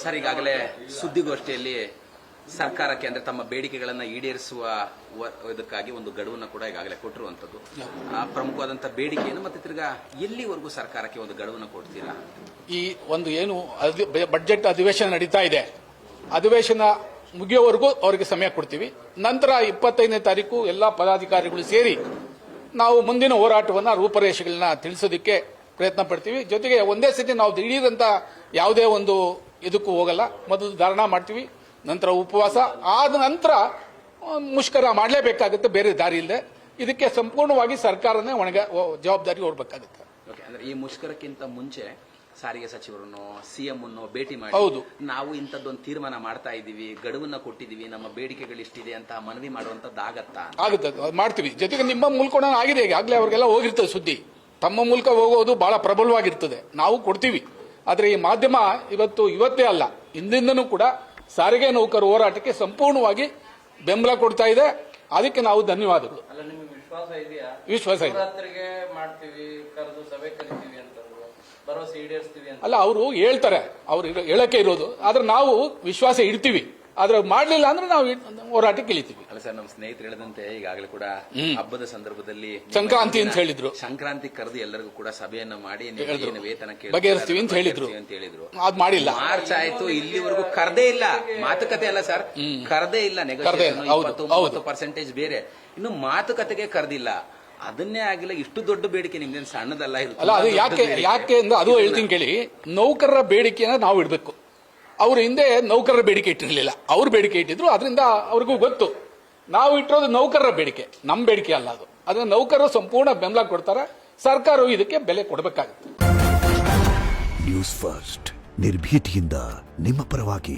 Sir, ಈಗಾಗಲೇ ಸುದ್ದಿಗೋಷ್ಠಿಯಲ್ಲಿ ಸರ್ಕಾರಕ್ಕೆ ಅಂದ್ರೆ ತಮ್ಮ ಬೇಡಿಕೆಗಳನ್ನು ಈಡೇರಿಸುವ ಇದಕ್ಕಾಗಿ ಒಂದು ಗಡುವನ್ನು ಕೂಡ ಈಗಾಗಲೇ ಕೊಟ್ಟಿರುವಂತದ್ದು. ಪ್ರಮುಖವಾದಂತಹ ಬೇಡಿಕೆಯನ್ನು ಮತ್ತೆ ತಿರ್ಗಾ ಎಲ್ಲಿವರೆಗೂ ಸರ್ಕಾರಕ್ಕೆ ಒಂದು ಗಡುವನ್ನು ಕೊಡ್ತೀರಾ? ಈ ಒಂದು ಏನು ಬಜೆಟ್ ಅಧಿವೇಶನ ನಡೀತಾ ಇದೆ, ಅಧಿವೇಶನ ಮುಗಿಯೋವರೆಗೂ ಅವರಿಗೆ ಸಮಯ ಕೊಡ್ತೀವಿ. ನಂತರ 25ನೇ ತಾರೀಕು ಎಲ್ಲ ಪದಾಧಿಕಾರಿಗಳು ಸೇರಿ ನಾವು ಮುಂದಿನ ಹೋರಾಟವನ್ನ ರೂಪರೇಷೆಗಳನ್ನ ತಿಳಿಸೋದಕ್ಕೆ ಪ್ರಯತ್ನ ಪಡ್ತೀವಿ. ಜೊತೆಗೆ ಒಂದೇ ಸತಿ ನಾವು ದಿಢೀರಂತ ಯಾವುದೇ ಒಂದು ಇದಕ್ಕೂ ಹೋಗಲ್ಲ. ಮೊದಲು ಧರಣಾ ಮಾಡ್ತೀವಿ, ನಂತರ ಉಪವಾಸ, ಆದ ನಂತರ ಮುಷ್ಕರ ಮಾಡಲೇಬೇಕಾಗುತ್ತೆ, ಬೇರೆ ದಾರಿ ಇಲ್ಲದೆ. ಇದಕ್ಕೆ ಸಂಪೂರ್ಣವಾಗಿ ಸರ್ಕಾರನೇ ಜವಾಬ್ದಾರಿ ಹೊರಬೇಕಾಗುತ್ತೆ. ಅಂದ್ರೆ ಈ ಮುಷ್ಕರಕ್ಕಿಂತ ಮುಂಚೆ ಸಾರಿಗೆ ಸಚಿವರನ್ನು ಸಿಎಂ ಅನ್ನು ಭೇಟಿ ಮಾಡಿ ಹೌದು, ನಾವು ಇಂಥದ್ದೊಂದು ತೀರ್ಮಾನ ಮಾಡ್ತಾ ಇದ್ದೀವಿ, ಗಡುವನ್ನ ಕೊಟ್ಟಿದ್ದೀವಿ, ನಮ್ಮ ಬೇಡಿಕೆಗಳು ಇಷ್ಟಿದೆ ಅಂತ ಮನವಿ ಮಾಡುವಂತದ್ದು ಆಗತ್ತಾ? ಆಗುತ್ತೆ, ಮಾಡ್ತೀವಿ. ಜೊತೆಗೆ ನಿಮ್ಮ ಮೂಲಕ ಆಗಿದೆ, ಈಗಾಗಲೇ ಅವ್ರಿಗೆಲ್ಲ ಹೋಗಿರ್ತದೆ ಸುದ್ದಿ. ತಮ್ಮ ಮೂಲಕ ಹೋಗೋದು ಬಹಳ ಪ್ರಬಲವಾಗಿರ್ತದೆ, ನಾವು ಕೊಡ್ತೀವಿ. ಆದ್ರೆ ಈ ಮಾಧ್ಯಮ ಇವತ್ತೇ ಅಲ್ಲ, ಹಿಂದಿಂದನೂ ಕೂಡ ಸಾರಿಗೆ ನೌಕರ ಹೋರಾಟಕ್ಕೆ ಸಂಪೂರ್ಣವಾಗಿ ಬೆಂಬಲ ಕೊಡ್ತಾ ಇದೆ. ಅದಕ್ಕೆ ನಾವು ಧನ್ಯವಾದಗಳು. ವಿಶ್ವಾಸ ಇದೆ. ಅಲ್ಲ, ಅವರು ಹೇಳ್ತಾರೆ, ಅವ್ರು ಹೇಳಕ್ಕೆ ಇರೋದು. ಆದ್ರೆ ನಾವು ವಿಶ್ವಾಸ ಇಡ್ತೀವಿ. ಆದ್ರೆ ಮಾಡ್ಲಿಲ್ಲ ಅಂದ್ರೆ ನಾವು ಹೋರಾಟಕ್ಕೆ ಇಳಿತೀವಿ. ಅಲ್ಲ ಸರ್, ನಮ್ಮ ಸ್ನೇಹಿತರು ಹೇಳಿದಂತೆ ಈಗಾಗಲೇ ಕೂಡ ಹಬ್ಬದ ಸಂದರ್ಭದಲ್ಲಿ ಸಂಕ್ರಾಂತಿ ಅಂತ ಹೇಳಿದ್ರು, ಸಂಕ್ರಾಂತಿ ಕರೆದು ಎಲ್ಲರಿಗೂ ಕೂಡ ಸಭೆಯನ್ನ ಮಾಡಿ ವೇತನ ಬಗೆಹರಿಸ್ತೀವಿ ಅಂತ ಹೇಳಿದ್ರು. ಅದ್ ಮಾಡಿಲ್ಲ. ಮಾರ್ಚ್ ಆಯ್ತು, ಇಲ್ಲಿವರೆಗೂ ಕರ್ದೇ ಇಲ್ಲ. ಮಾತುಕತೆ ಅಲ್ಲ ಸರ್, ಕರ್ದೇ ಇಲ್ಲ. ನೆಗೋಸಿಯೇಷನ್ 20% ಬೇರೆ, ಇನ್ನು ಮಾತುಕತೆಗೆ ಕರೆದಿಲ್ಲ. ಅದನ್ನೇ ಆಗಿಲ್ಲ. ಇಷ್ಟು ದೊಡ್ಡ ಬೇಡಿಕೆ ನಿಮ್ದೇನು ಸಣ್ಣದಲ್ಲ. ಅಲ್ಲ, ಅದು ಯಾಕೆ ಅಂದ್ರೆ ಅದು ಹೇಳ್ತೀನಿ ಕೇಳಿ. ನೌಕರರ ಬೇಡಿಕೆನ ನಾವು ಇಡಬೇಕು. ಅವ್ರ ಹಿಂದೆ ನೌಕರರ ಬೇಡಿಕೆ ಇಟ್ಟಿರಲಿಲ್ಲ, ಅವ್ರ ಬೇಡಿಕೆ ಇಟ್ಟಿದ್ರು. ಅದರಿಂದ ಅವ್ರಿಗೂ ಗೊತ್ತು. ನಾವು ಇಟ್ಟಿರೋದು ನೌಕರರ ಬೇಡಿಕೆ, ನಮ್ಮ ಬೇಡಿಕೆ ಅಲ್ಲ ಅದು. ಅದನ್ನ ನೌಕರರು ಸಂಪೂರ್ಣ ಬೆಂಬಲ ಕೊಡ್ತಾರೆ, ಸರ್ಕಾರವು ಇದಕ್ಕೆ ಬೆಲೆ ಕೊಡಬೇಕಾಗುತ್ತೆ. ನ್ಯೂಸ್ ಫಸ್ಟ್, ನಿರ್ಭೀತಿಯಿಂದ ನಿಮ್ಮ ಪರವಾಗಿ.